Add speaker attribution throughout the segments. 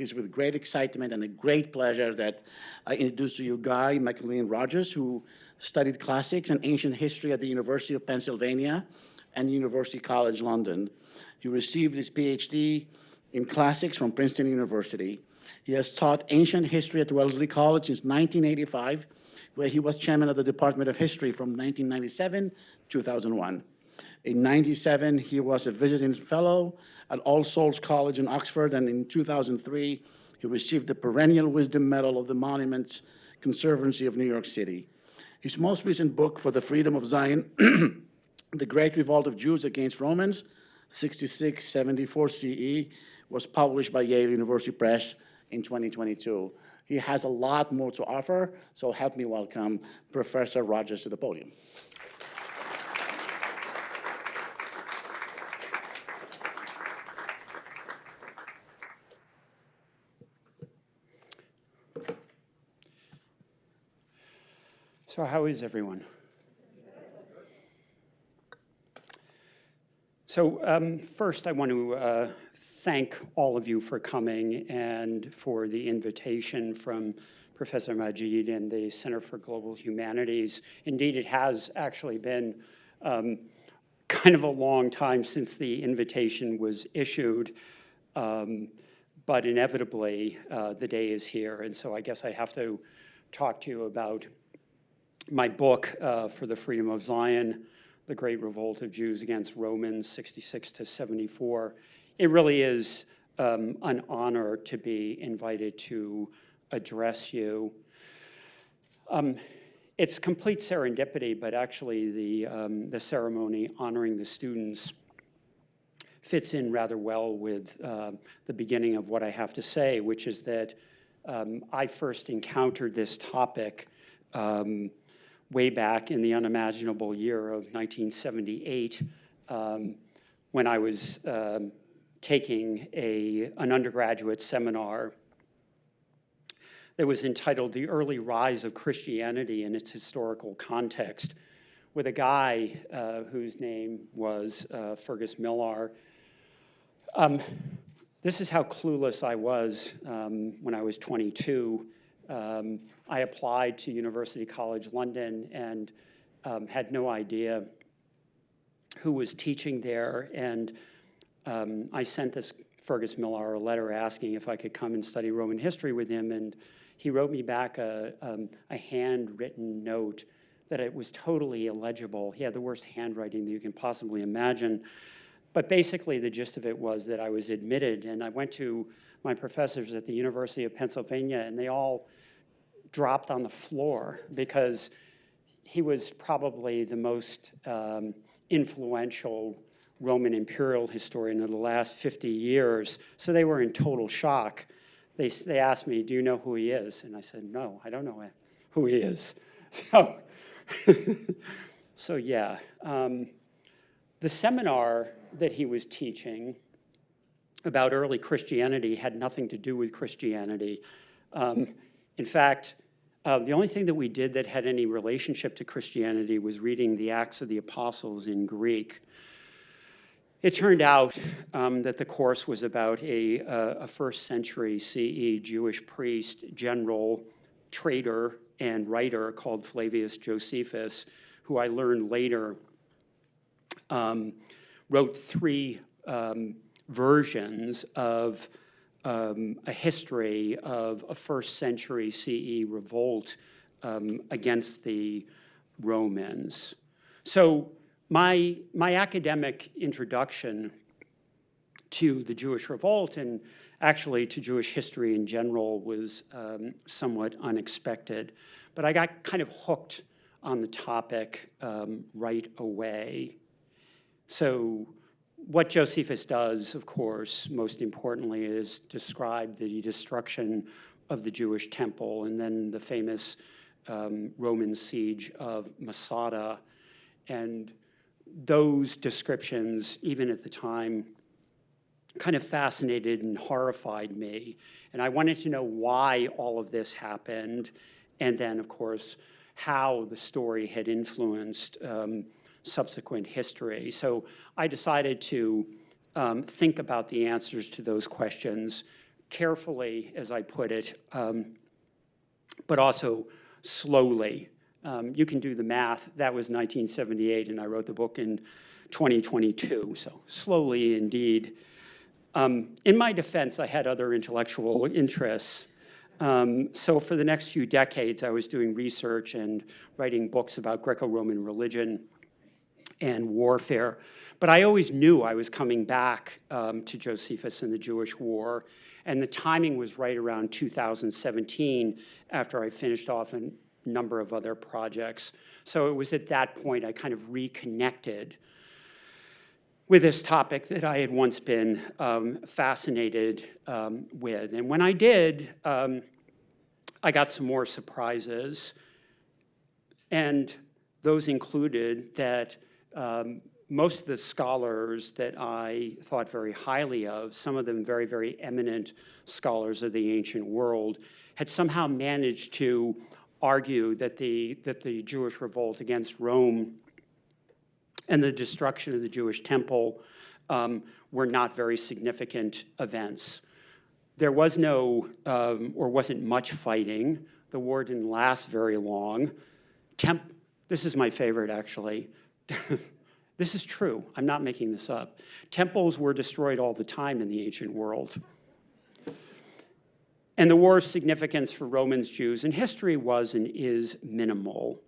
Speaker 1: is with great excitement and a great pleasure that I introduce to you Guy McLean Rogers, who studied classics and ancient history at the University of Pennsylvania and University College London. He received his PhD in classics from Princeton University. He has taught ancient history at Wellesley College since 1985, where he was chairman of the Department of History from 1997 to 2001. In 97, he was a visiting fellow at All Souls College in Oxford, and in 2003, he received the Perennial Wisdom Medal of the Monuments Conservancy of New York City. His most recent book, For the Freedom of Zion, The Great Revolt of Jews Against Romans, 6674 CE, was published by Yale University Press in 2022. He has a lot more to offer, so help me welcome Professor Rogers to the podium.
Speaker 2: So how is everyone? So first I want to thank all of you for coming and for the invitation from Professor Majid and the Center for Global Humanities. Indeed, it has actually been kind of a long time since the invitation was issued, but inevitably the day is here, and so I guess I have to talk to you about my book, For the Freedom of Zion, The Great Revolt of Jews Against Romans, 66 to 74. It really is an honor to be invited to address you. It's complete serendipity, but actually the ceremony honoring the students fits in rather well with the beginning of what I have to say, which is that I first encountered this topic way back in the unimaginable year of 1978, when I was taking an undergraduate seminar that was entitled The Early Rise of Christianity in its Historical Context, with a guy whose name was Fergus Millar. This is how clueless I was when I was 22. I applied to University College London and had no idea who was teaching there. And I sent this Fergus Millar a letter asking if I could come and study Roman history with him. And he wrote me back a handwritten note that it was totally illegible. He had the worst handwriting that you can possibly imagine. But basically, the gist of it was that I was admitted, and I went to my professors at the University of Pennsylvania, and they all dropped on the floor because he was probably the most influential Roman imperial historian of the last 50 years. So they were in total shock. They asked me, "Do you know who he is?" And I said, "No, I don't know who he is." So yeah. The seminar that he was teaching about early Christianity had nothing to do with Christianity. In fact, the only thing that we did that had any relationship to Christianity was reading the Acts of the Apostles in Greek. It turned out that the course was about a first century CE Jewish priest, general, trader, and writer called Flavius Josephus, who I learned later wrote three versions of a history of a first century CE revolt against the Romans. So my academic introduction to the Jewish Revolt and actually to Jewish history in general was somewhat unexpected, but I got kind of hooked on the topic right away. So what Josephus does, of course, most importantly, is describe the destruction of the Jewish temple and then the famous Roman siege of Masada. And those descriptions, even at the time, kind of fascinated and horrified me. And I wanted to know why all of this happened, and then, of course, how the story had influenced subsequent history. So I decided to think about the answers to those questions carefully, as I put it, but also slowly. You can do the math. That was 1978, and I wrote the book in 2022, so slowly indeed. In my defense, I had other intellectual interests. So for the next few decades, I was doing research and writing books about Greco-Roman religion and warfare. But I always knew I was coming back to Josephus and the Jewish War, and the timing was right around 2017 after I finished off a number of other projects. So it was at that point I kind of reconnected with this topic that I had once been fascinated with. And when I did, I got some more surprises. And those included that most of the scholars that I thought very highly of, some of them very, very eminent scholars of the ancient world, had somehow managed to argue that the Jewish revolt against Rome and the destruction of the Jewish temple were not very significant events. There was no, or wasn't much fighting. The war didn't last very long. This is my favorite, actually. This is true. I'm not making this up. Temples were destroyed all the time in the ancient world. And the war's significance for Romans, Jews, and history was and is minimal.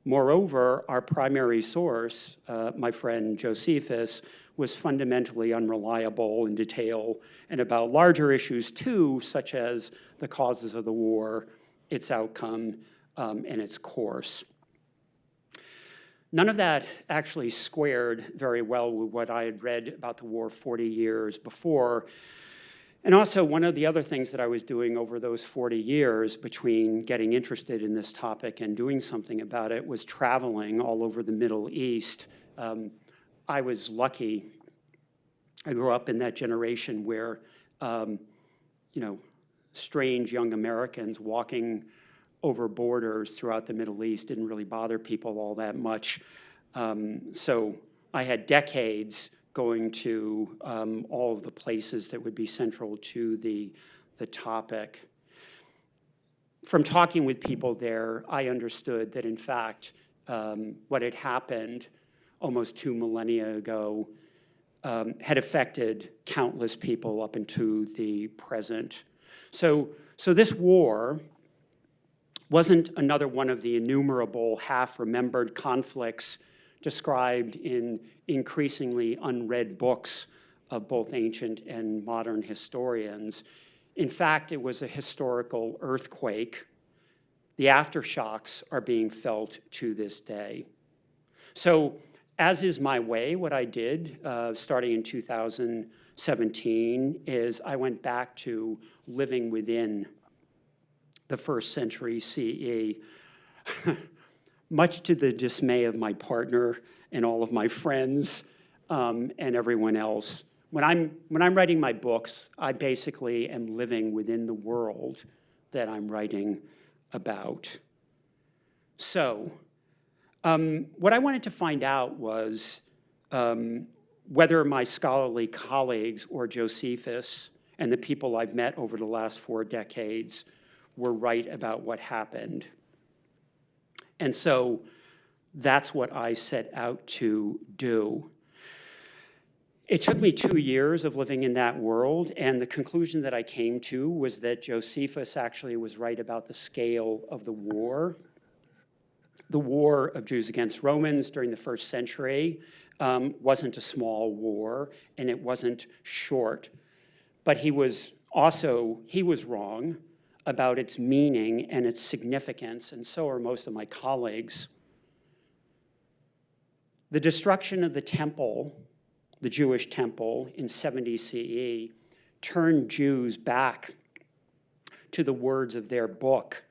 Speaker 2: Moreover, our primary source, my friend Josephus, was fundamentally unreliable in detail and about larger issues too, such as the causes of the war, its outcome, and its course. None of that actually squared very well with what I had read about the war 40 years before. And also, one of the other things that I was doing over those 40 years between getting interested in this topic and doing something about it was traveling all over the Middle East. I was lucky. I grew up in that generation where, strange young Americans walking over borders throughout the Middle East didn't really bother people all that much. So I had decades going to all of the places that would be central to the topic. From talking with people there, I understood that, in fact, what had happened almost 2 millennia ago had affected countless people up into the present. So this war wasn't another one of the innumerable half-remembered conflicts described in increasingly unread books of both ancient and modern historians. In fact, it was a historical earthquake. The aftershocks are being felt to this day. So, as is my way, what I did starting in 2017 is I went back to living within the first century CE, much to the dismay of my partner and all of my friends and everyone else. When I'm writing my books, I basically am living within the world that I'm writing about. So, what I wanted to find out was whether my scholarly colleagues or Josephus and the people I've met over the last 4 decades were right about what happened. And so that's what I set out to do. It took me 2 years of living in that world, and the conclusion that I came to was that Josephus actually was right about the scale of the war. The war of Jews against Romans during the first century wasn't a small war, and it wasn't short. But he was wrong about its meaning and its significance, and so are most of my colleagues. The destruction of the temple, the Jewish temple, in 70 CE, turned Jews back to the words of their book.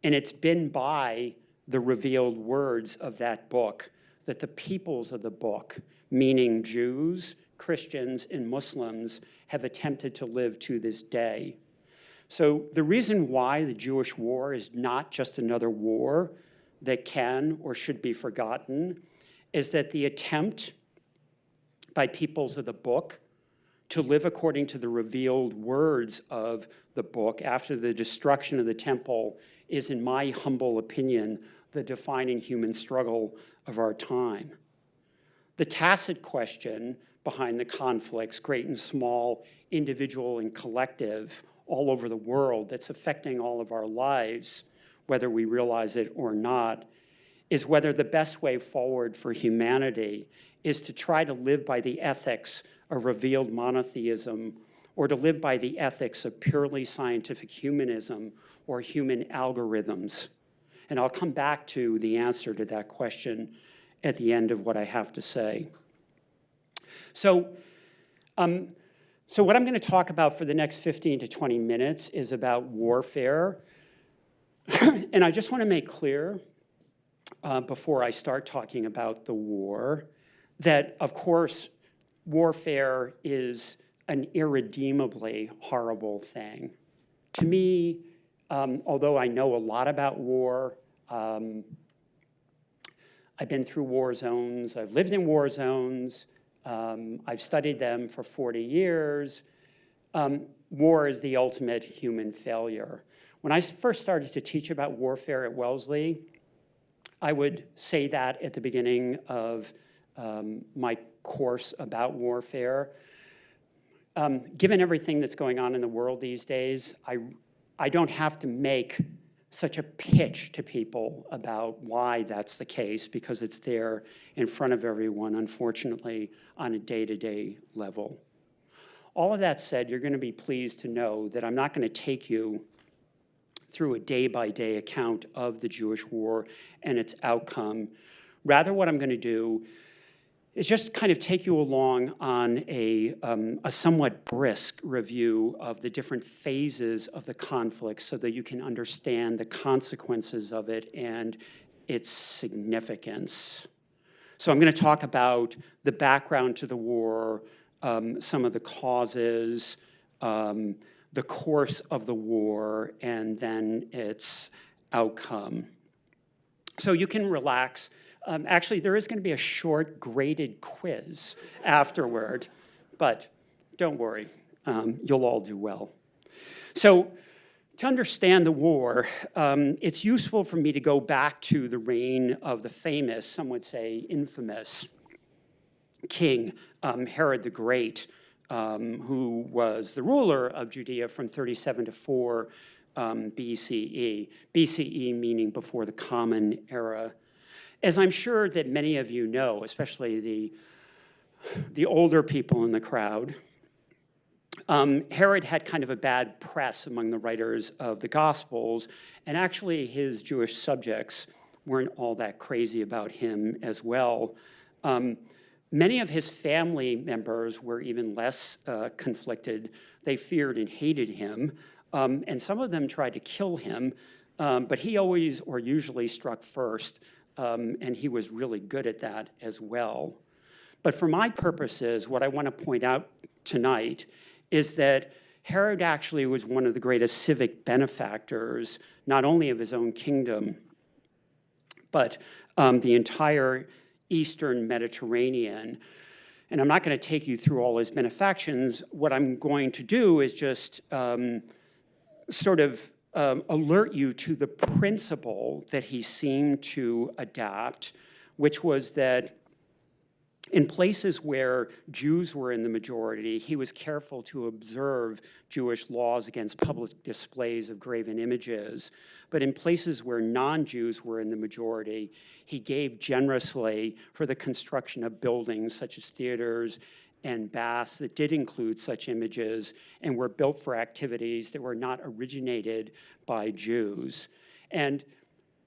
Speaker 2: And it's been by the revealed words of that book that the peoples of the book, meaning Jews, Christians, and Muslims, have attempted to live to this day. So the reason why the Jewish war is not just another war that can or should be forgotten is that the attempt by peoples of the book to live according to the revealed words of the book after the destruction of the temple is, in my humble opinion, the defining human struggle of our time. The tacit question behind the conflicts, great and small, individual and collective, all over the world, that's affecting all of our lives, whether we realize it or not, is whether the best way forward for humanity is to try to live by the ethics of revealed monotheism, or to live by the ethics of purely scientific humanism or human algorithms. And I'll come back to the answer to that question at the end of what I have to say. So what I'm going to talk about for the next 15 to 20 minutes is about warfare. And I just want to make clear, before I start talking about the war, that, of course, warfare is an irredeemably horrible thing. To me, although I know a lot about war, I've been through war zones, I've lived in war zones, I've studied them for 40 years. War is the ultimate human failure. When I first started to teach about warfare at Wellesley, I would say that at the beginning of my course about warfare. Given everything that's going on in the world these days, I don't have to make such a pitch to people about why that's the case, because it's there in front of everyone, unfortunately, on a day-to-day level. All of that said, you're going to be pleased to know that I'm not going to take you through a day-by-day account of the Jewish war and its outcome. Rather, what I'm going to do is just kind of take you along on a somewhat brisk review of the different phases of the conflict so that you can understand the consequences of it and its significance. So I'm going to talk about the background to the war, some of the causes, the course of the war, and then its outcome. So you can relax. Actually, there is going to be a short graded quiz afterward, but don't worry, you'll all do well. So to understand the war, it's useful for me to go back to the reign of the famous, some would say infamous, king Herod the Great, who was the ruler of Judea from 37 to 4 BCE. BCE meaning before the Common Era. As I'm sure that many of you know, especially the older people in the crowd, Herod had kind of a bad press among the writers of the Gospels, and actually his Jewish subjects weren't all that crazy about him as well. Many of his family members were even less conflicted. They feared and hated him, and some of them tried to kill him, but he always or usually struck first. And he was really good at that as well. But for my purposes, what I want to point out tonight is that Herod actually was one of the greatest civic benefactors, not only of his own kingdom, but the entire Eastern Mediterranean. And I'm not going to take you through all his benefactions. What I'm going to do is just sort of alert you to the principle that he seemed to adopt, which was that in places where Jews were in the majority, he was careful to observe Jewish laws against public displays of graven images. But in places where non-Jews were in the majority, he gave generously for the construction of buildings such as theaters and baths that did include such images and were built for activities that were not originated by Jews. And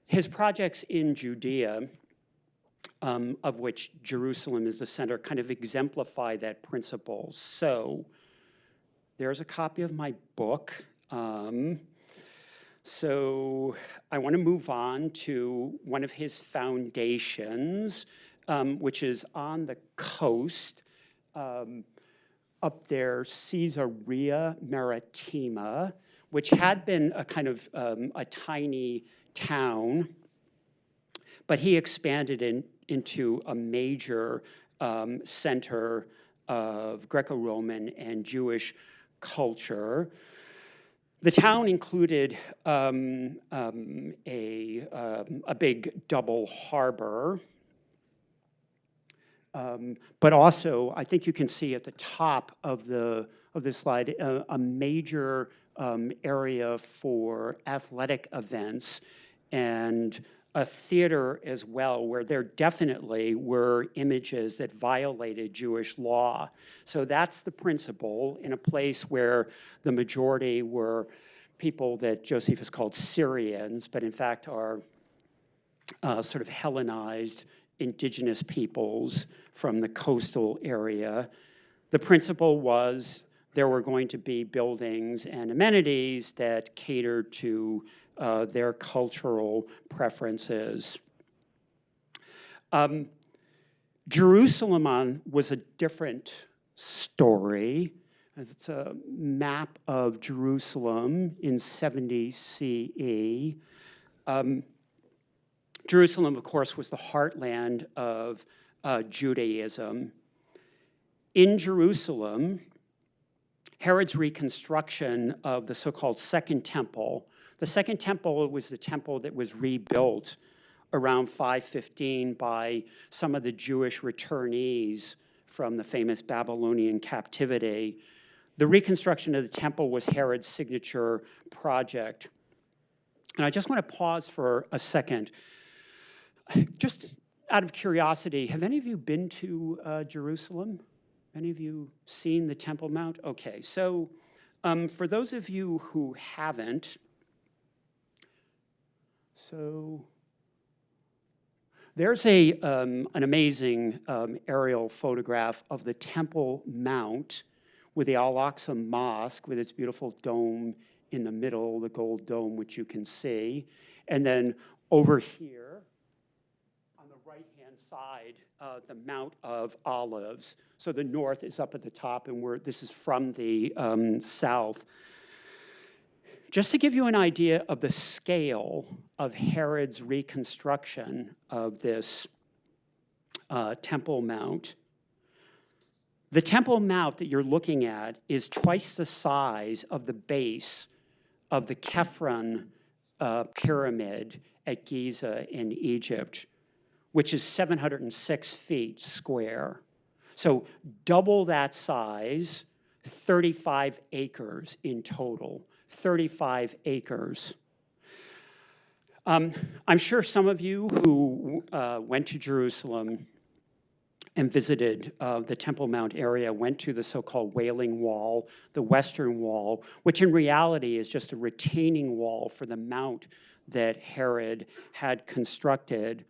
Speaker 2: his projects in Judea, of which Jerusalem is the center, kind of exemplify that principle. So there's a copy of my book. So I want to move on to one of his foundations, which is on the coast, up there, Caesarea Maritima, which had been a kind of a tiny town, but he expanded into a major center of Greco-Roman and Jewish culture. The town included a big double harbor, but also, I think you can see at the top of this slide, a major area for athletic events and a theater as well, where there definitely were images that violated Jewish law. So that's the principle in a place where the majority were people that Josephus called Syrians, but in fact are sort of Hellenized indigenous peoples from the coastal area. The principle was there were going to be buildings and amenities that catered to their cultural preferences. Jerusalem was a different story. It's a map of Jerusalem in 70 CE. Jerusalem, of course, was the heartland of Judaism. In Jerusalem, Herod's reconstruction of the so-called Second Temple. The Second Temple was the temple that was rebuilt around 515 by some of the Jewish returnees from the famous Babylonian captivity. The reconstruction of the temple was Herod's signature project. And I just want to pause for a second. Just out of curiosity, have any of you been to Jerusalem? Any of you seen the Temple Mount? Okay, so for those of you who haven't, so there's an amazing aerial photograph of the Temple Mount with the Al-Aqsa Mosque with its beautiful dome in the middle, the gold dome, which you can see. And then over here, on the right-hand side, the Mount of Olives. So the north is up at the top, and this is from the south. Just to give you an idea of the scale of Herod's reconstruction of this Temple Mount, the Temple Mount that you're looking at is twice the size of the base of the Khafre pyramid at Giza in Egypt, which is 706 feet square. So double that size, 35 acres in total, 35 acres. I'm sure some of you who went to Jerusalem and visited the Temple Mount area went to the so-called Wailing Wall, the Western Wall, which in reality is just a retaining wall for the mount that Herod had constructed.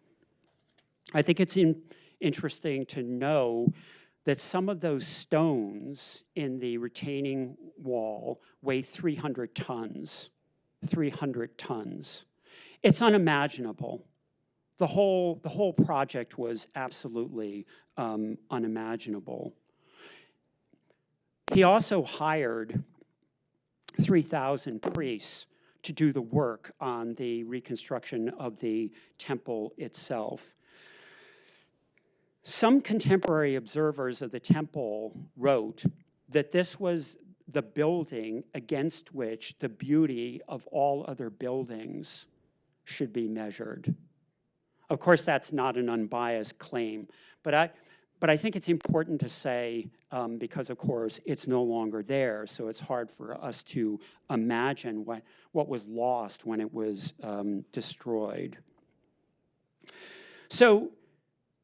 Speaker 2: I think it's interesting to know that some of those stones in the retaining wall weigh 300 tons. 300 tons. It's unimaginable. The whole project was absolutely unimaginable. He also hired 3,000 priests to do the work on the reconstruction of the temple itself. Some contemporary observers of the temple wrote that this was the building against which the beauty of all other buildings should be measured. Of course, that's not an unbiased claim, but I think it's important to say, because of course it's no longer there, so it's hard for us to imagine what was lost when it was destroyed. So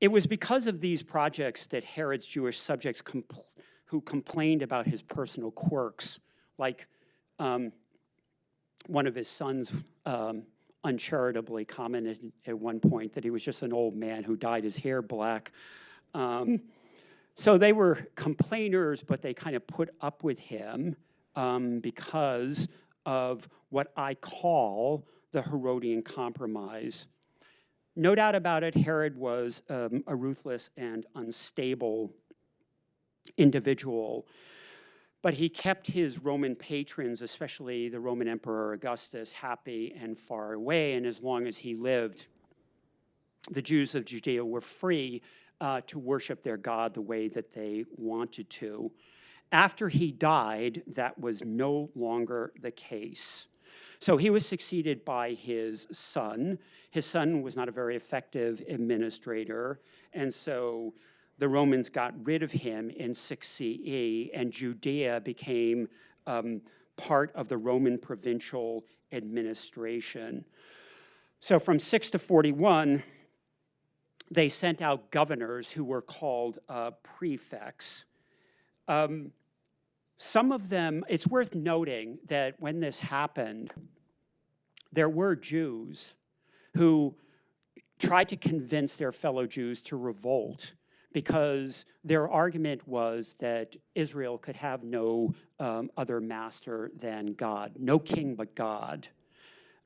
Speaker 2: it was because of these projects that Herod's Jewish subjects who complained about his personal quirks, like one of his sons uncharitably commented at one point that he was just an old man who dyed his hair black. So they were complainers, but they kind of put up with him because of what I call the Herodian compromise. No doubt about it, Herod was a ruthless and unstable individual, but he kept his Roman patrons, especially the Roman Emperor Augustus, happy and far away, and as long as he lived, the Jews of Judea were free to worship their God the way that they wanted to. After he died, that was no longer the case. So he was succeeded by his son. His son was not a very effective administrator, and so the Romans got rid of him in 6 CE, and Judea became part of the Roman provincial administration. So from 6 to 41, they sent out governors who were called prefects. Some of them, it's worth noting that when this happened, there were Jews who tried to convince their fellow Jews to revolt because their argument was that Israel could have no other master than God, no king but God.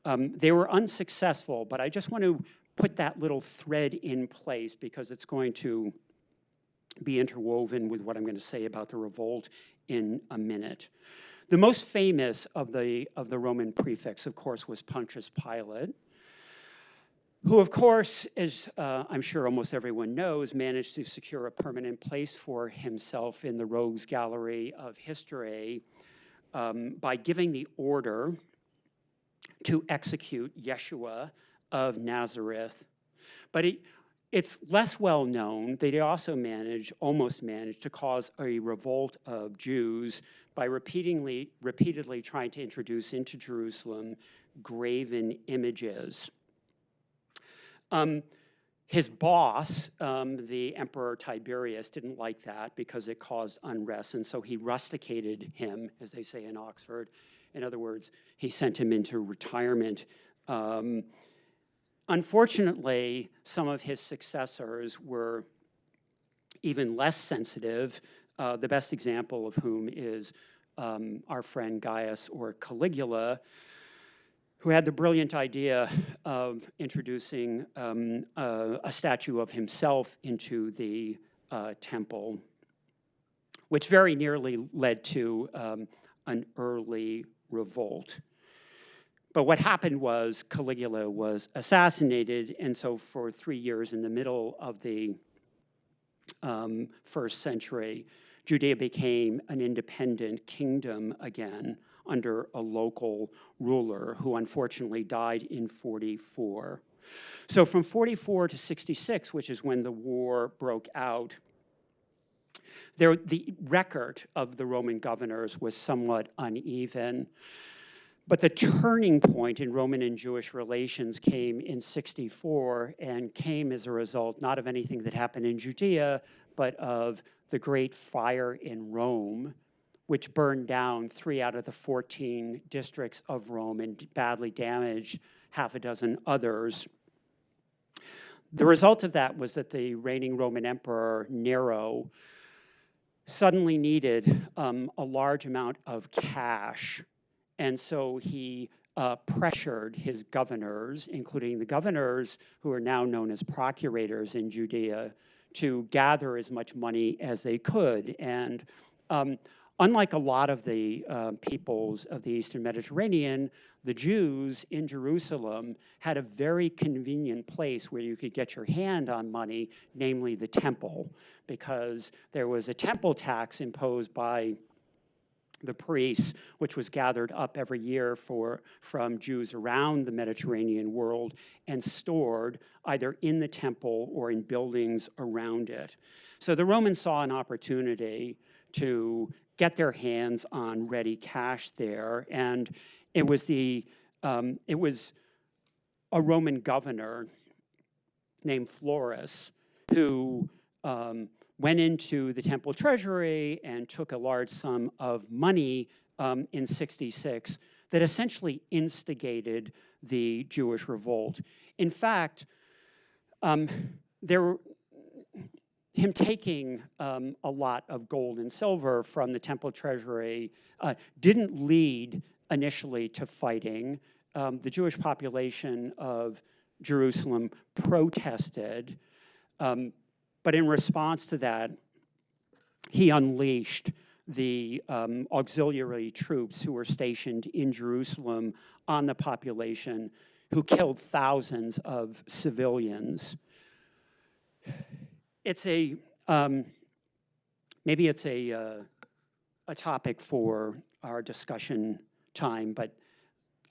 Speaker 2: They were unsuccessful, but I just want to put that little thread in place because it's going to be interwoven with what I'm going to say about the revolt in a minute. The most famous of the Roman prefects, of course, was Pontius Pilate, who, of course, as I'm sure almost everyone knows, managed to secure a permanent place for himself in the rogues gallery of history by giving the order to execute Yeshua of Nazareth. But it's less well known that he also almost managed to cause a revolt of Jews by repeatedly trying to introduce into Jerusalem graven images. His boss, the Emperor Tiberius, didn't like that because it caused unrest, and so he rusticated him, as they say in Oxford. In other words, he sent him into retirement. Unfortunately, some of his successors were even less sensitive, the best example of whom is our friend Gaius or Caligula, who had the brilliant idea of introducing a statue of himself into the temple, which very nearly led to an early revolt. But what happened was Caligula was assassinated, and so for 3 years in the middle of the 1st century, Judea became an independent kingdom again under a local ruler who unfortunately died in 44. So from 44 to 66, which is when the war broke out, the record of the Roman governors was somewhat uneven. But the turning point in Roman and Jewish relations came in 64 and came as a result not of anything that happened in Judea, but of the Great Fire in Rome, which burned down 3 out of the 14 districts of Rome and badly damaged half a dozen others. The result of that was that the reigning Roman Emperor, Nero, suddenly needed a large amount of cash. And so he pressured his governors, including the governors who are now known as procurators in Judea, to gather as much money as they could. And unlike a lot of the peoples of the Eastern Mediterranean, the Jews in Jerusalem had a very convenient place where you could get your hand on money, namely the temple, because there was a temple tax imposed by the priests, which was gathered up every year from Jews around the Mediterranean world and stored either in the temple or in buildings around it. So the Romans saw an opportunity to get their hands on ready cash there, and it was a Roman governor named Florus who went into the temple treasury and took a large sum of money in 66 that essentially instigated the Jewish revolt. In fact, him taking a lot of gold and silver from the temple treasury didn't lead initially to fighting. The Jewish population of Jerusalem protested, but in response to that, he unleashed the auxiliary troops who were stationed in Jerusalem on the population, who killed thousands of civilians. it's maybe it's a topic for our discussion time, but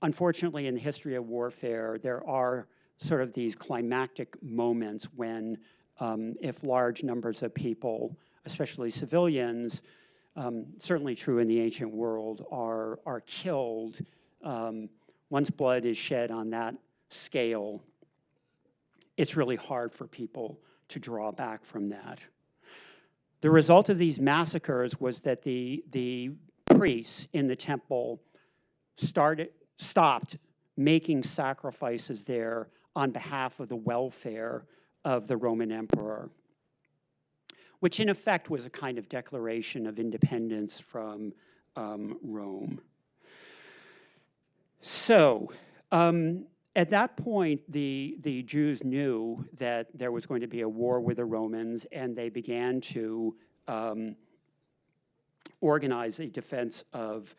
Speaker 2: unfortunately in the history of warfare, there are sort of these climactic moments when if large numbers of people, especially civilians, certainly true in the ancient world, are killed, once blood is shed on that scale, it's really hard for people to draw back from that. The result of these massacres was that the priests in the temple stopped making sacrifices there on behalf of the welfare of the Roman emperor, which in effect was a kind of declaration of independence from Rome. So, at that point, the Jews knew that there was going to be a war with the Romans, and they began to organize a defense of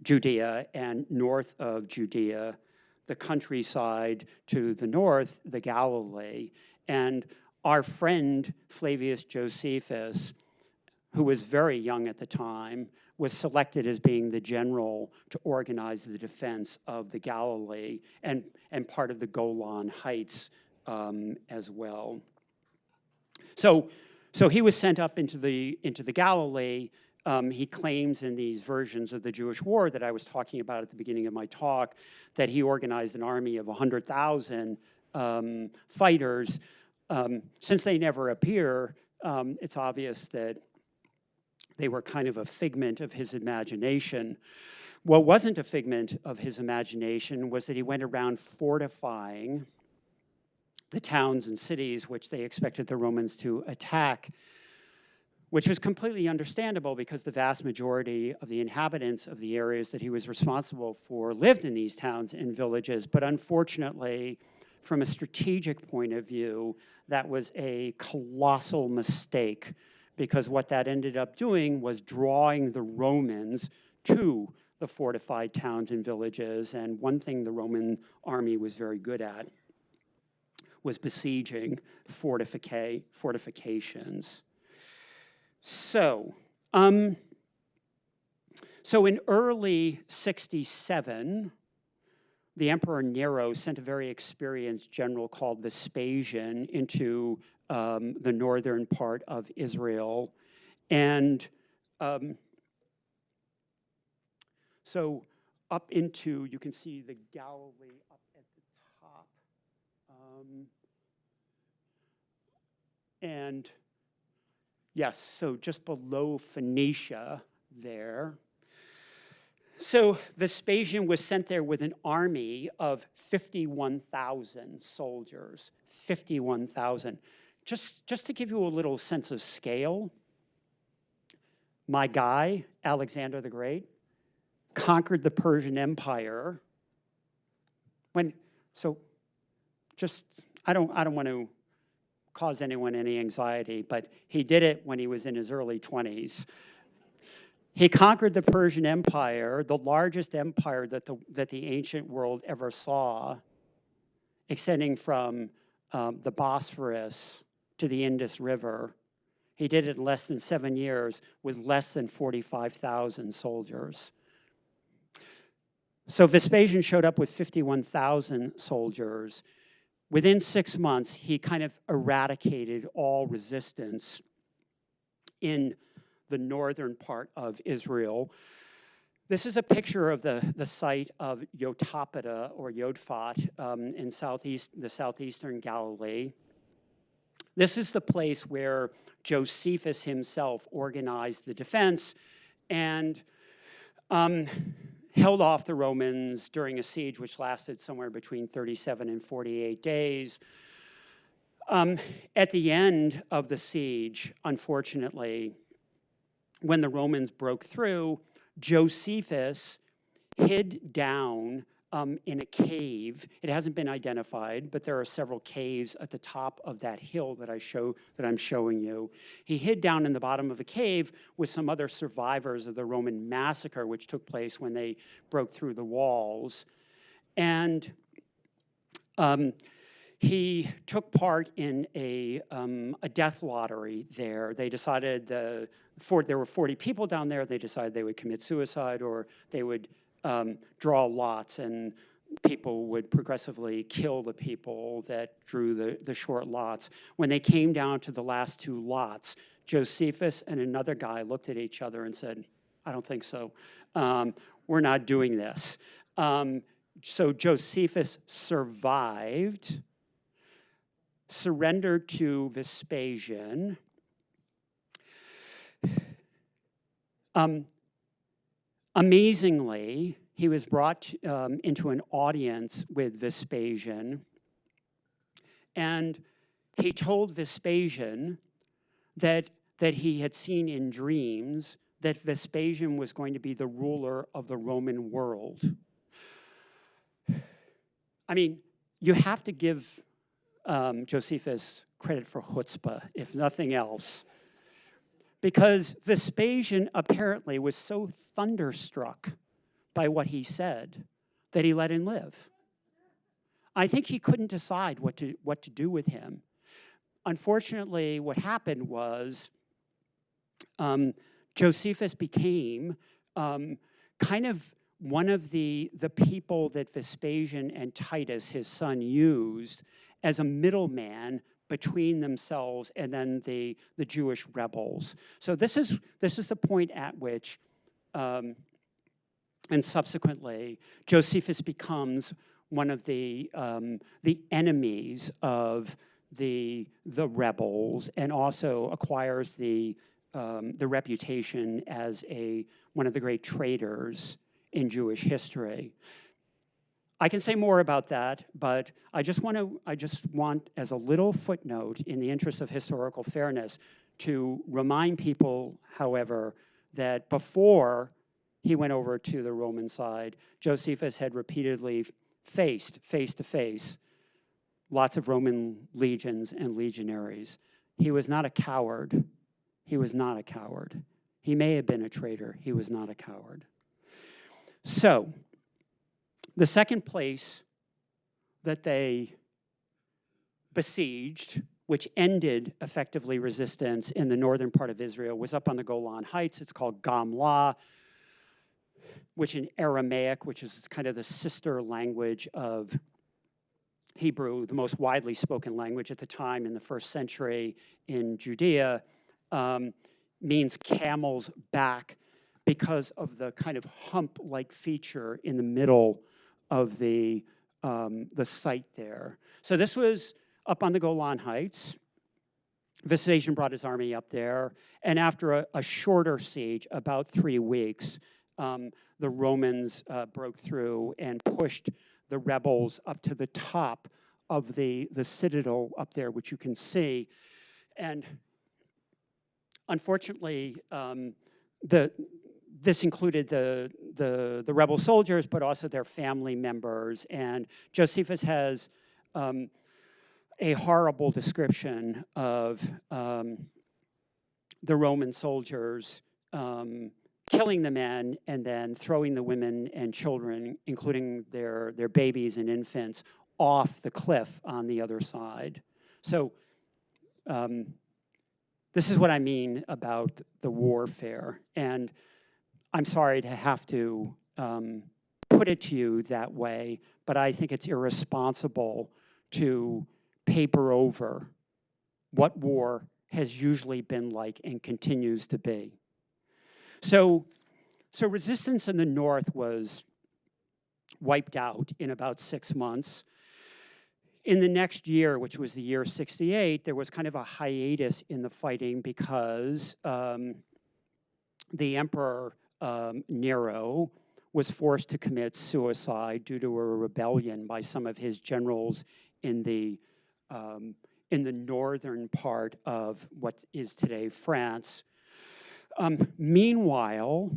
Speaker 2: Judea and north of Judea, the countryside to the north, the Galilee. And our friend Flavius Josephus, who was very young at the time, was selected as being the general to organize the defense of the Galilee and part of the Golan Heights as well. So he was sent up into the Galilee. He claims in these versions of the Jewish War that I was talking about at the beginning of my talk that he organized an army of 100,000 fighters. Since they never appear, it's obvious that they were kind of a figment of his imagination. What wasn't a figment of his imagination was that he went around fortifying the towns and cities which they expected the Romans to attack, which was completely understandable because the vast majority of the inhabitants of the areas that he was responsible for lived in these towns and villages. But unfortunately, from a strategic point of view, that was a colossal mistake, because what that ended up doing was drawing the Romans to the fortified towns and villages. And one thing the Roman army was very good at was besieging fortifications. So in early 67, the Emperor Nero sent a very experienced general called Vespasian into the northern part of Israel. And so up into, you can see the Galilee up at the top. And yes, so just below Phoenicia there. So Vespasian was sent there with an army of 51,000 soldiers, 51,000. Just to give you a little sense of scale, my guy, Alexander the Great, conquered the Persian Empire I don't want to cause anyone any anxiety, but he did it when he was in his early 20s. He conquered the Persian Empire, the largest empire that the ancient world ever saw, extending from the Bosphorus to the Indus River. He did it in less than 7 years with less than 45,000 soldiers. So Vespasian showed up with 51,000 soldiers. Within 6 months, he kind of eradicated all resistance in the northern part of Israel. This is a picture of the site of Yotapata or Yodfat in the southeastern Galilee. This is the place where Josephus himself organized the defense and held off the Romans during a siege which lasted somewhere between 37 and 48 days. At the end of the siege, unfortunately, when the Romans broke through, Josephus hid down in a cave. It hasn't been identified, but there are several caves at the top of that hill that I'm showing you. He hid down in the bottom of a cave with some other survivors of the Roman massacre, which took place when they broke through the walls. And he took part in a death lottery there. They decided there were 40 people down there. They decided they would commit suicide or they would draw lots, and people would progressively kill the people that drew the short lots. When they came down to the last two lots, Josephus and another guy looked at each other and said, I don't think so. We're not doing this. So Josephus survived, surrendered to Vespasian. Amazingly, he was brought into an audience with Vespasian, and he told Vespasian that he had seen in dreams that Vespasian was going to be the ruler of the Roman world. I mean, you have to give Josephus credit for chutzpah, if nothing else, because Vespasian apparently was so thunderstruck by what he said that he let him live. I think he couldn't decide what to do with him. Unfortunately, what happened was Josephus became kind of one of the people that Vespasian and Titus, his son, used as a middleman between themselves and then the Jewish rebels. So this is the point at which, and subsequently, Josephus becomes one of the enemies of the rebels, and also acquires the reputation as one of the great traitors in Jewish history. I can say more about that, but I just want, as a little footnote, in the interest of historical fairness, to remind people, however, that before he went over to the Roman side, Josephus had repeatedly faced face-to-face lots of Roman legions and legionaries. He was not a coward. He was not a coward. He may have been a traitor. He was not a coward. So, the second place that they besieged, which ended effectively resistance in the northern part of Israel, was up on the Golan Heights. It's called Gamla, which in Aramaic, which is kind of the sister language of Hebrew, the most widely spoken language at the time in the first century in Judea, means camel's back because of the kind of hump-like feature in the middle of the site there. So this was up on the Golan Heights. Vespasian brought his army up there, and after a shorter siege, about 3 weeks, the Romans broke through and pushed the rebels up to the top of the citadel up there, which you can see. And unfortunately, this included the rebel soldiers, but also their family members. And Josephus has a horrible description of the Roman soldiers killing the men and then throwing the women and children, including their babies and infants, off the cliff on the other side. So this is what I mean about the warfare. And I'm sorry to have to put it to you that way, but I think it's irresponsible to paper over what war has usually been like and continues to be. So resistance in the north was wiped out in about 6 months. In the next year, which was the year 68, there was kind of a hiatus in the fighting because the emperor Nero was forced to commit suicide due to a rebellion by some of his generals in the northern part of what is today France. Meanwhile,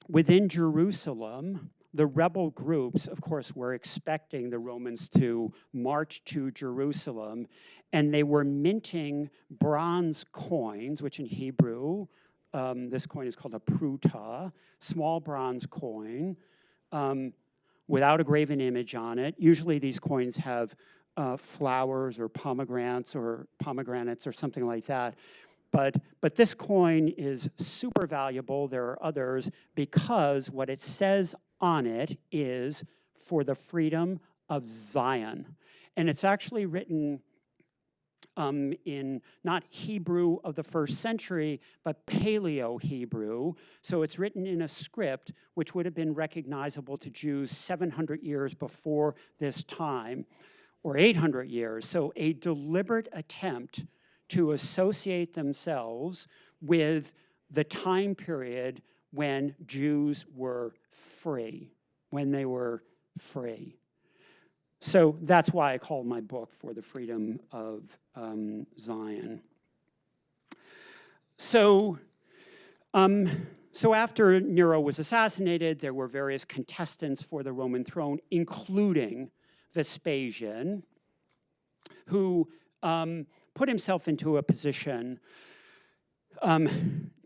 Speaker 2: within Jerusalem, the rebel groups, of course, were expecting the Romans to march to Jerusalem, and they were minting bronze coins, which in Hebrew, this coin is called a pruta, small bronze coin, without a graven image on it. Usually these coins have flowers or pomegranates or something like that. But this coin is super valuable. There are others because what it says on it is for the freedom of Zion. And it's actually written in not Hebrew of the first century, but Paleo-Hebrew. So it's written in a script which would have been recognizable to Jews 700 years before this time, or 800 years. So a deliberate attempt to associate themselves with the time period when Jews were free, when they were free. So that's why I called my book For the Freedom of Zion. So after Nero was assassinated, there were various contestants for the Roman throne, including Vespasian, who put himself into a position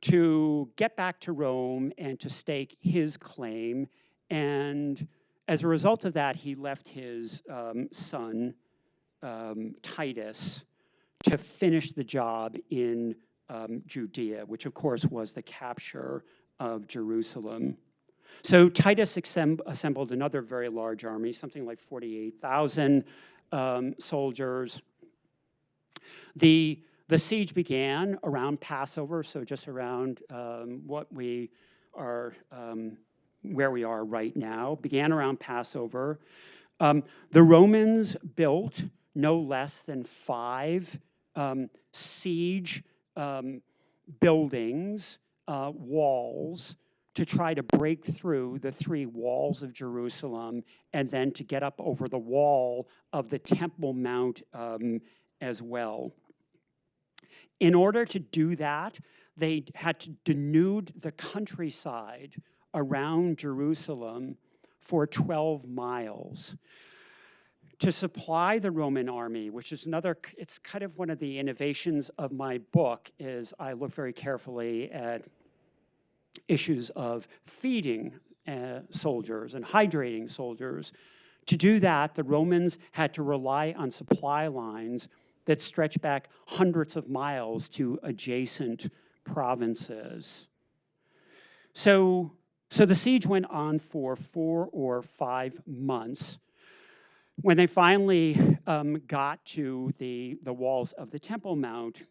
Speaker 2: to get back to Rome and to stake his claim. And as a result of that, he left his son, Titus, to finish the job in Judea, which of course was the capture of Jerusalem. So Titus assembled another very large army, something like 48,000 soldiers. The siege began around Passover, so just around where we are right now, began around Passover. The Romans built no less than 5 siege buildings, walls, to try to break through the 3 walls of Jerusalem and then to get up over the wall of the Temple Mount as well. In order to do that, they had to denude the countryside around Jerusalem for 12 miles. To supply the Roman army, which is it's kind of one of the innovations of my book, is I look very carefully at issues of feeding soldiers and hydrating soldiers. To do that, the Romans had to rely on supply lines that stretch back hundreds of miles to adjacent provinces. So the siege went on for 4 or 5 months. When they finally got to the walls of the Temple Mount,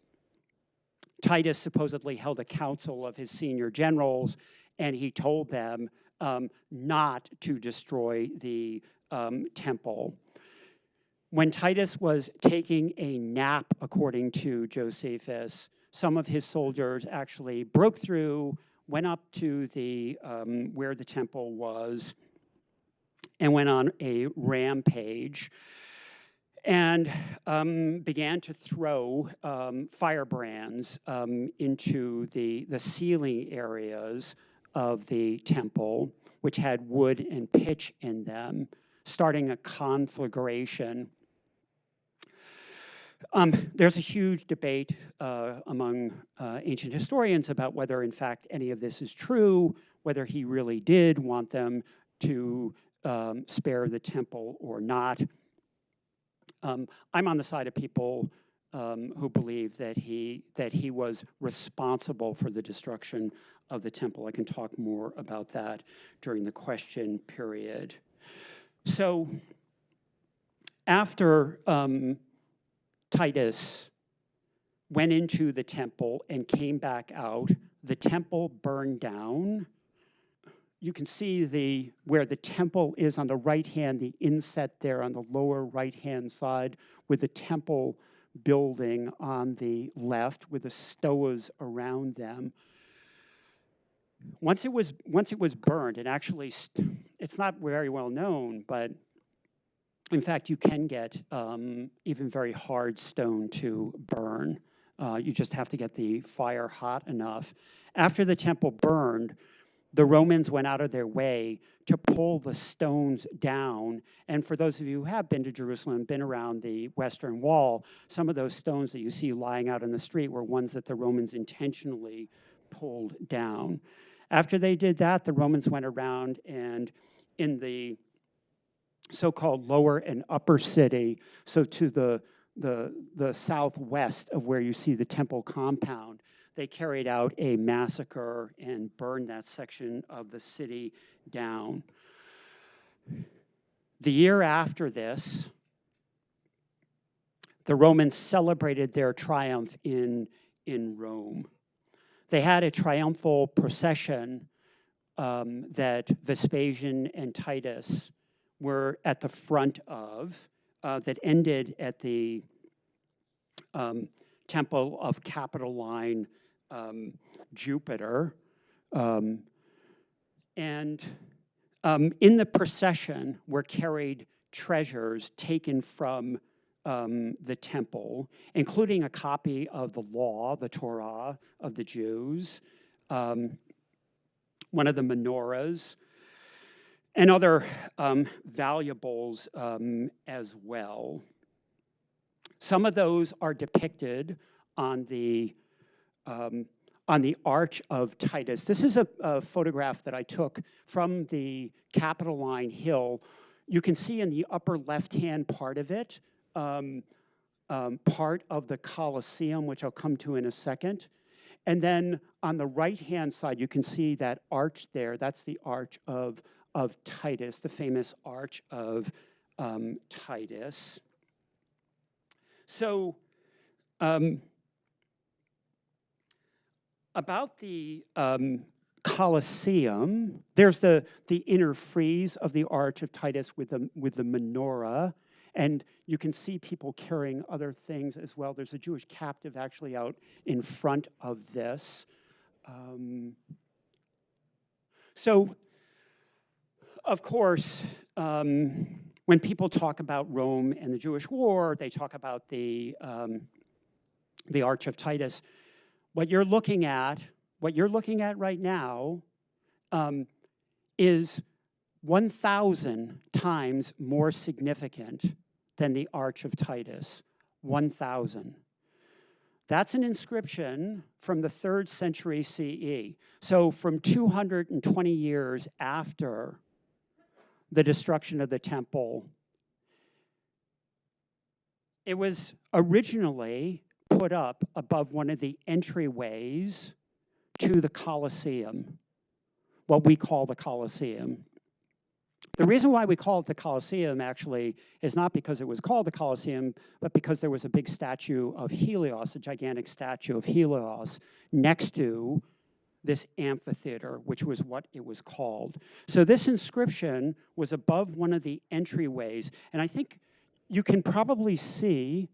Speaker 2: Titus supposedly held a council of his senior generals, and he told them not to destroy the temple. When Titus was taking a nap, according to Josephus, some of his soldiers actually broke through, went up to the where the temple was, and went on a rampage and began to throw firebrands into the ceiling areas of the temple, which had wood and pitch in them, starting a conflagration. There's a huge debate among ancient historians about whether, in fact, any of this is true, whether he really did want them to spare the temple or not. I'm on the side of people who believe that he was responsible for the destruction of the temple. I can talk more about that during the question period. So after Titus went into the temple and came back out, the temple burned down. You can see where the temple is on the right hand, the inset there on the lower right-hand side, with the temple building on the left with the stoas around them. Once it was burned, and actually it's not very well known, but in fact, you can get even very hard stone to burn. You just have to get the fire hot enough. After the temple burned, the Romans went out of their way to pull the stones down. And for those of you who have been to Jerusalem, been around the Western Wall, some of those stones that you see lying out in the street were ones that the Romans intentionally pulled down. After they did that, the Romans went around and in the so-called lower and upper city, so to the southwest of where you see the temple compound, they carried out a massacre and burned that section of the city down. The year after this, the Romans celebrated their triumph in Rome. They had a triumphal procession that Vespasian and Titus were at the front of, that ended at the Temple of Capitoline Jupiter. And in the procession were carried treasures taken from the temple, including a copy of the law, the Torah of the Jews, one of the menorahs, and other valuables as well. Some of those are depicted on the Arch of Titus. This is a photograph that I took from the Capitoline Hill. You can see in the upper left-hand part of it, part of the Colosseum, which I'll come to in a second. And then on the right-hand side, you can see that arch there. That's the Arch of Titus, the famous Arch of Titus. So about the Colosseum, there's the inner frieze of the Arch of Titus with the menorah, and you can see people carrying other things as well. There's a Jewish captive actually out in front of this. So, of course, when people talk about Rome and the Jewish War, they talk about the Arch of Titus. What you're looking at right now is 1,000 times more significant than the Arch of Titus. 1,000. That's an inscription from the 3rd century CE. So from 220 years after the destruction of the temple. It was originally put up above one of the entryways to the Colosseum, what we call the Colosseum. The reason why we call it the Colosseum, actually, is not because it was called the Colosseum, but because there was a big statue of Helios, a gigantic statue of Helios, next to this amphitheater, which was what it was called. So this inscription was above one of the entryways, and I think you can probably see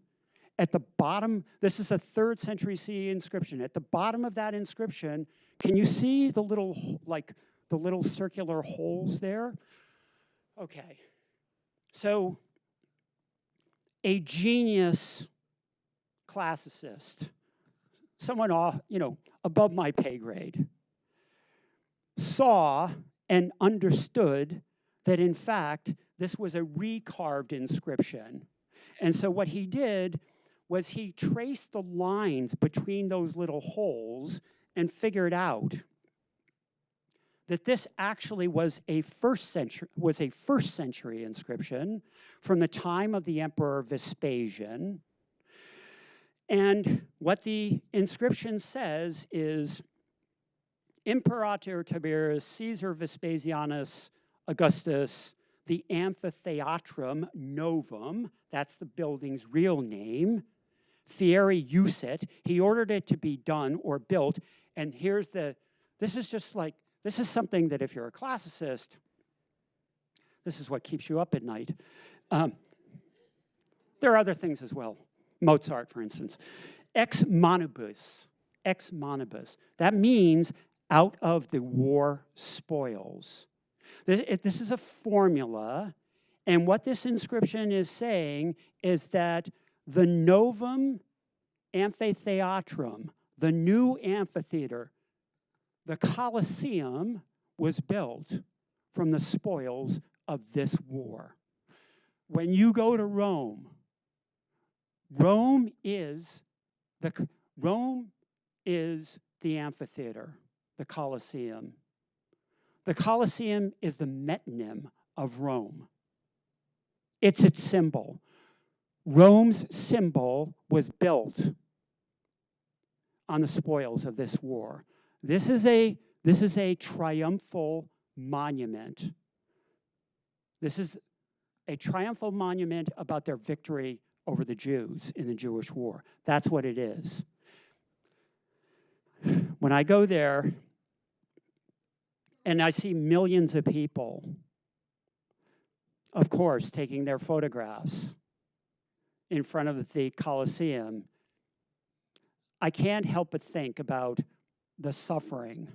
Speaker 2: at the bottom, this is a 3rd century CE inscription. At the bottom of that inscription, can you see the little, the little circular holes there? Okay. So a genius classicist, someone above my pay grade, saw and understood that, in fact, this was a recarved inscription. And so what he did was he traced the lines between those little holes and figured out that this actually was a first century inscription from the time of the Emperor Vespasian. And what the inscription says is, Imperator Tiberius Caesar Vespasianus Augustus, the amphitheatrum novum, that's the building's real name, fieri usit, he ordered it to be done or built, and this is something that if you're a classicist, this is what keeps you up at night. There are other things as well. Mozart, for instance. Ex manibus. Ex manibus. That means out of the war spoils. This is a formula, and what this inscription is saying is that the novum amphitheatrum, the new amphitheater, the Colosseum, was built from the spoils of this war. When you go to Rome, Rome is the amphitheater, the Colosseum. The Colosseum is the metonym of Rome. It's its symbol. Rome's symbol was built on the spoils of this war. This is a triumphal monument. This is a triumphal monument about their victory over the Jews in the Jewish war. That's what it is. When I go there and I see millions of people, of course, taking their photographs in front of the Colosseum, I can't help but think about the suffering,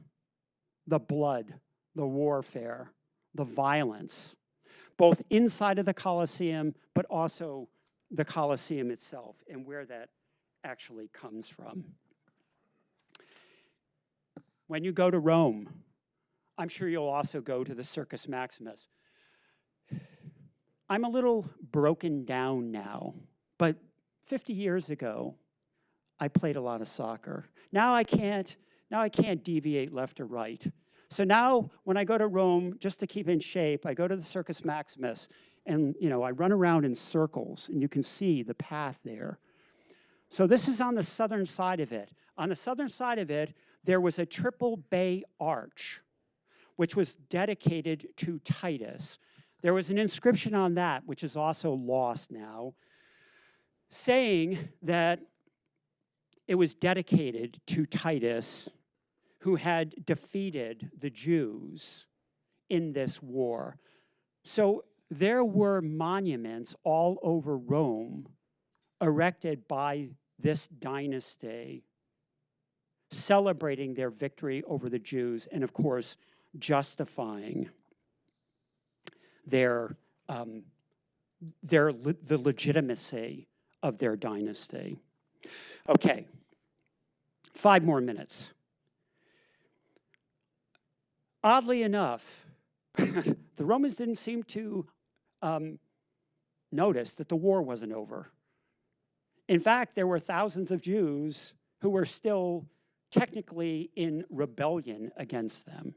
Speaker 2: the blood, the warfare, the violence, both inside of the Colosseum, but also the Colosseum itself and where that actually comes from. When you go to Rome, I'm sure you'll also go to the Circus Maximus. I'm a little broken down now, but 50 years ago, I played a lot of soccer. Now I can't deviate left or right. So now when I go to Rome, just to keep in shape, I go to the Circus Maximus and I run around in circles and you can see the path there. So this is on the southern side of it. On the southern side of it, there was a triple bay arch, which was dedicated to Titus. There was an inscription on that, which is also lost now, saying that it was dedicated to Titus, who had defeated the Jews in this war. So there were monuments all over Rome erected by this dynasty, celebrating their victory over the Jews and, of course, justifying the legitimacy of their dynasty. Okay, 5 more minutes. Oddly enough, the Romans didn't seem to notice that the war wasn't over. In fact, there were thousands of Jews who were still technically in rebellion against them,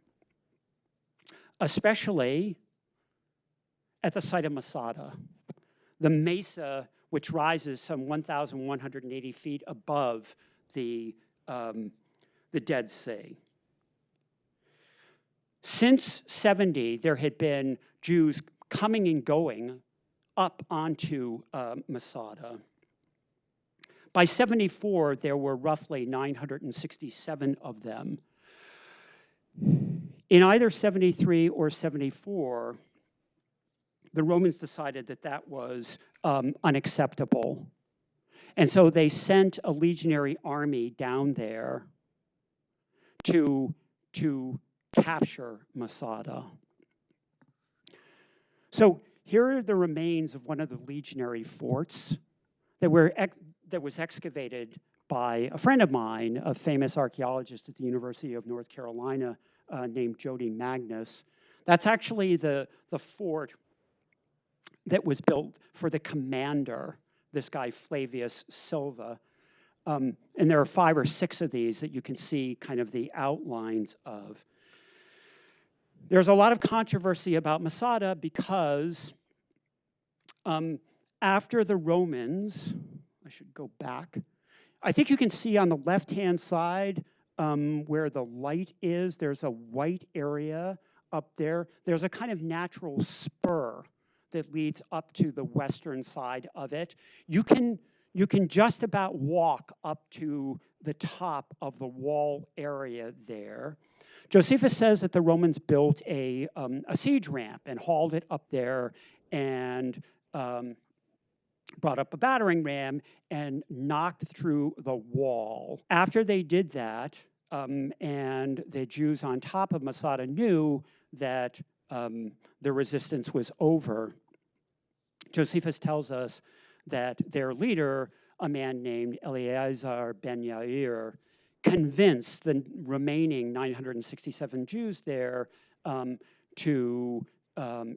Speaker 2: especially at the site of Masada, the mesa which rises some 1,180 feet above the Dead Sea. Since 70, there had been Jews coming and going up onto Masada. By 74, there were roughly 967 of them. In either 73 or 74, the Romans decided that that was unacceptable. And so they sent a legionary army down there to capture Masada. So here are the remains of one of the legionary forts that was excavated by a friend of mine, a famous archaeologist at the University of North Carolina named Jody Magnus. That's actually the fort that was built for the commander, this guy Flavius Silva. And there are 5 or 6 of these that you can see kind of the outlines of. There's a lot of controversy about Masada because after the Romans, I should go back. I think you can see on the left-hand side where the light is, there's a white area up there. There's a kind of natural spur that leads up to the western side of it. You can just about walk up to the top of the wall area there. Josephus says that the Romans built a siege ramp and hauled it up there and brought up a battering ram and knocked through the wall. After they did that, and the Jews on top of Masada knew that the resistance was over, Josephus tells us that their leader, a man named Eleazar ben Yair, convinced the remaining 967 Jews there to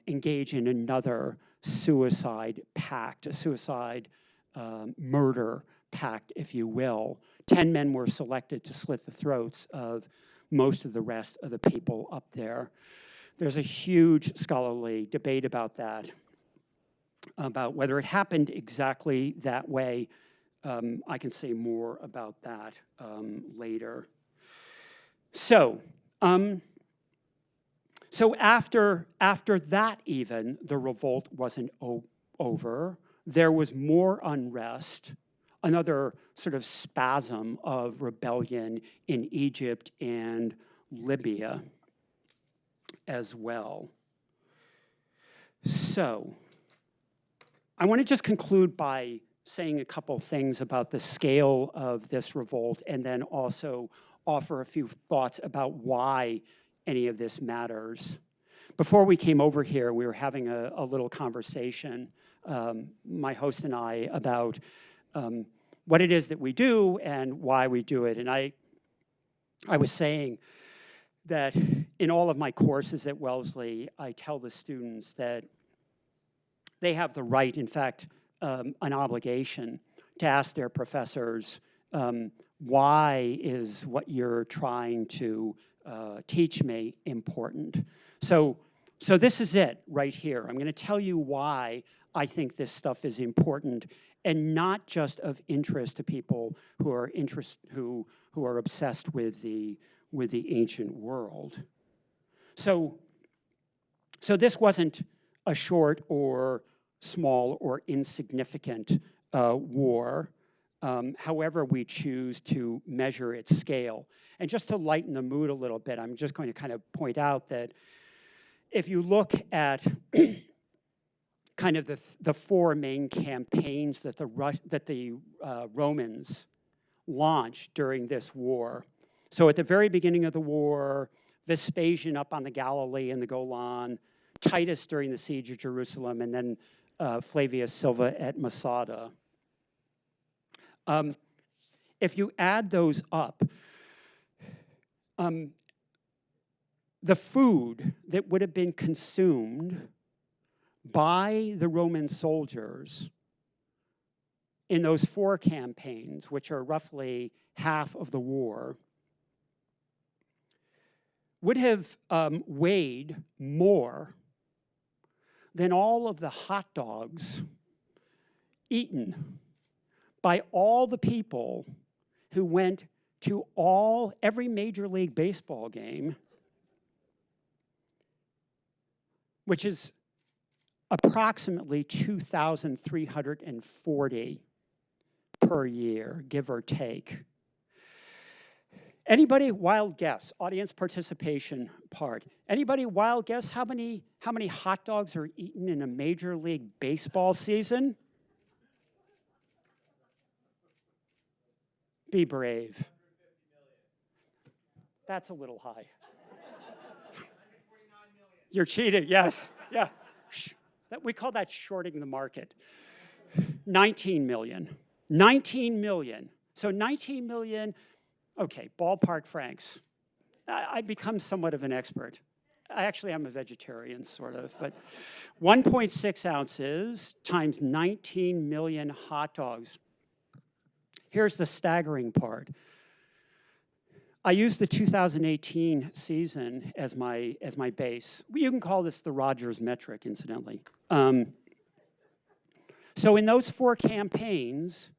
Speaker 2: engage in another suicide pact, a suicide murder pact, if you will. 10 men were selected to slit the throats of most of the rest of the people up there. There's a huge scholarly debate about that. about whether it happened exactly that way. I can say more about that later. So, after that even, the revolt wasn't over. There was more unrest, another sort of spasm of rebellion in Egypt and Libya as well. So, I want to just conclude by saying a couple things about the scale of this revolt, and then also offer a few thoughts about why any of this matters. Before we came over here, we were having a little conversation, my host and I, about what it is that we do and why we do it. And I was saying that in all of my courses at Wellesley, I tell the students that they have the right, in fact, an obligation to ask their professors, why is what you're trying to teach me important? So this is it right here. I'm going to tell you why I think this stuff is important, and not just of interest to people who are who are obsessed with the ancient world. So this wasn't a short or small or insignificant war, however we choose to measure its scale. And just to lighten the mood a little bit, I'm just going to kind of point out that if you look at kind of the four main campaigns that the Romans launched during this war. So at the very beginning of the war, Vespasian up on the Galilee and the Golan, Titus during the siege of Jerusalem, and then Flavius Silva at Masada. If you add those up, the food that would have been consumed by the Roman soldiers in those four campaigns, which are roughly half of the war, would have weighed more than all of the hot dogs eaten by all the people who went to every Major League Baseball game, which is approximately 2,340 per year, give or take. Anybody, wild guess, audience participation part. Anybody wild guess how many hot dogs are eaten in a Major League Baseball season? Be brave. That's a little high. You're cheating, yes, yeah. We call that shorting the market. 19 million. 19 million. So 19 million, okay, ballpark francs. I become somewhat of an expert. I'm a vegetarian, sort of, but 1.6 ounces times 19 million hot dogs. Here's the staggering part. I used the 2018 season as my base. You can call this the Rogers metric, incidentally. So in those four campaigns,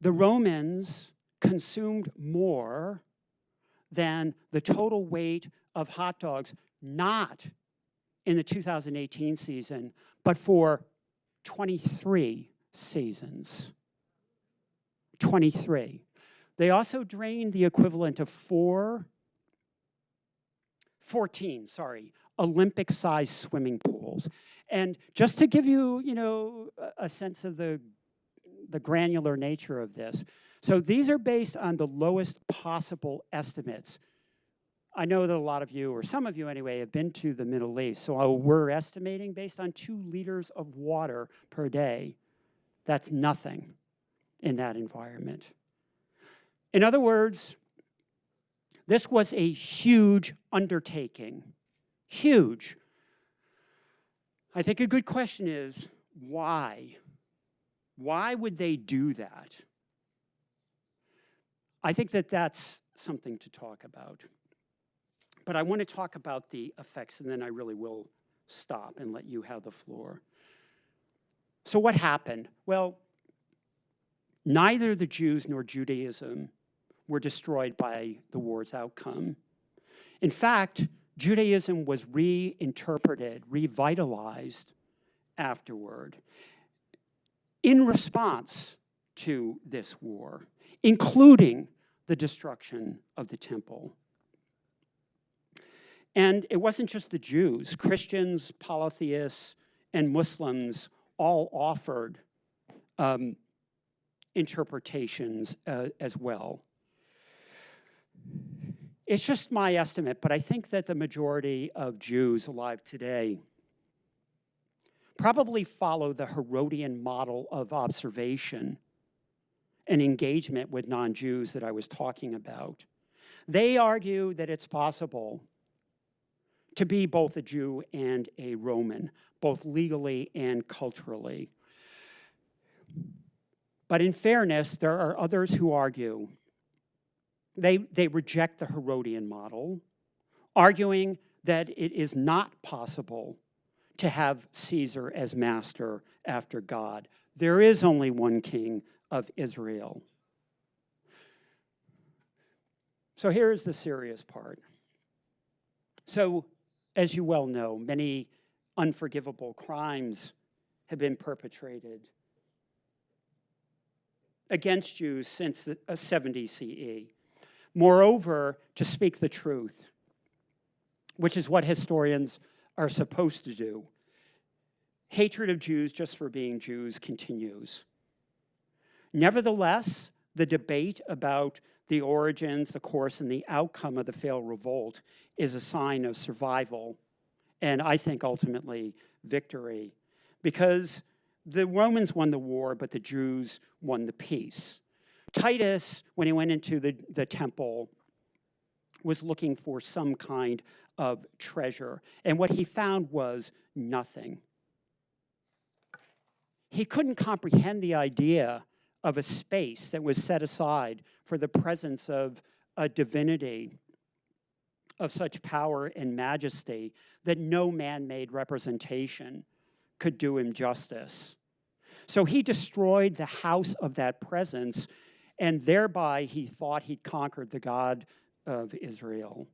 Speaker 2: the Romans consumed more than the total weight of hot dogs, not in the 2018 season, but for 23 seasons. 23. They also drained the equivalent of 14 Olympic-sized swimming pools. And just to give you, a sense of the granular nature of this, so these are based on the lowest possible estimates. I know that a lot of you, or some of you anyway, have been to the Middle East. So we're estimating based on 2 liters of water per day. That's nothing in that environment. In other words, this was a huge undertaking. Huge. I think a good question is, why? Why would they do that? I think that that's something to talk about. But I want to talk about the effects, and then I really will stop and let you have the floor. So what happened? Well, neither the Jews nor Judaism were destroyed by the war's outcome. In fact, Judaism was reinterpreted, revitalized afterward in response to this war, including the destruction of the temple. And it wasn't just the Jews. Christians, polytheists, and Muslims all offered interpretations as well. It's just my estimate, but I think that the majority of Jews alive today probably follow the Herodian model of observation and engagement with non-Jews that I was talking about. They argue that it's possible to be both a Jew and a Roman, both legally and culturally. But in fairness, there are others who argue they reject the Herodian model, arguing that it is not possible to have Caesar as master after God. There is only one king of Israel. So here's the serious part. So, as you well know, many unforgivable crimes have been perpetrated against Jews since 70 CE. Moreover, to speak the truth, which is what historians are supposed to do, hatred of Jews just for being Jews continues. Nevertheless, the debate about the origins, the course, and the outcome of the failed revolt is a sign of survival, and I think ultimately victory, because the Romans won the war, but the Jews won the peace. Titus, when he went into the temple, was looking for some kind of treasure, and what he found was nothing. He couldn't comprehend the idea of a space that was set aside for the presence of a divinity of such power and majesty that no man-made representation could do him justice. So he destroyed the house of that presence, and thereby he thought he'd conquered the God of Israel.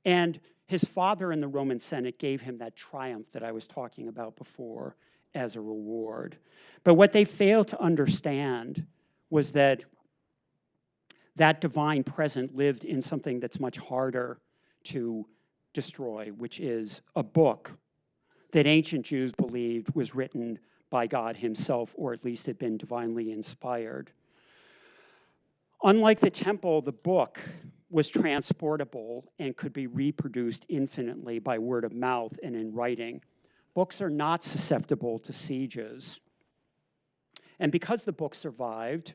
Speaker 2: And his father in the Roman Senate gave him that triumph that I was talking about before as a reward. But what they failed to understand was that that divine presence lived in something that's much harder to destroy, which is a book that ancient Jews believed was written by God himself, or at least had been divinely inspired. Unlike the temple, the book was transportable and could be reproduced infinitely by word of mouth and in writing. Books are not susceptible to sieges. And because the book survived,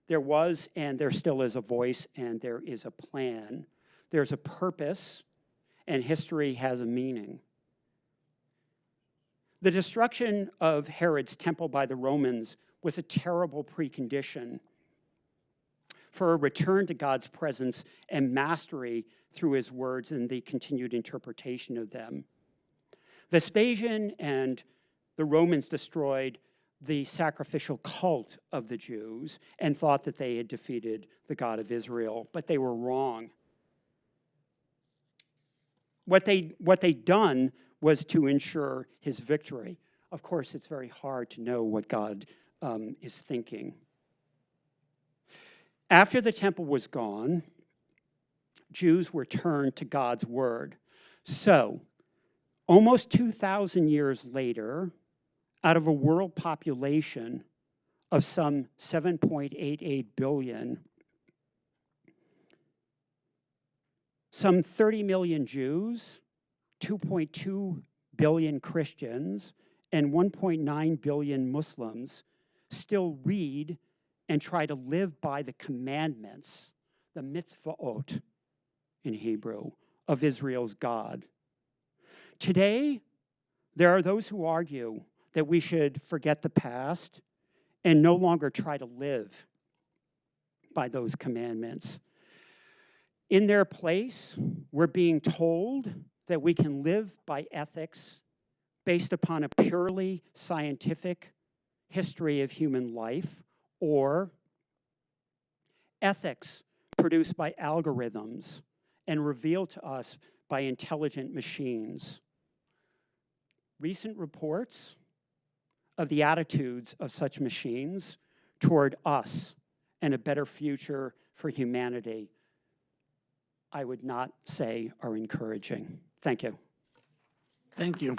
Speaker 2: there was and there still is a voice and there is a plan. There's a purpose, and history has a meaning. The destruction of Herod's temple by the Romans was a terrible precondition for a return to God's presence and mastery through his words and the continued interpretation of them. Vespasian and the Romans destroyed the sacrificial cult of the Jews and thought that they had defeated the God of Israel, but they were wrong. What they'd done was to ensure his victory. Of course, it's very hard to know what God is thinking. After the temple was gone, Jews were turned to God's word. So, almost 2,000 years later, out of a world population of some 7.88 billion, some 30 million Jews, 2.2 billion Christians, and 1.9 billion Muslims still read and try to live by the commandments, the mitzvot in Hebrew, of Israel's God. Today, there are those who argue that we should forget the past and no longer try to live by those commandments. In their place, we're being told that we can live by ethics based upon a purely scientific history of human life, or ethics produced by algorithms and revealed to us by intelligent machines. Recent reports of the attitudes of such machines toward us and a better future for humanity, I would not say are encouraging. Thank you.
Speaker 1: Thank you.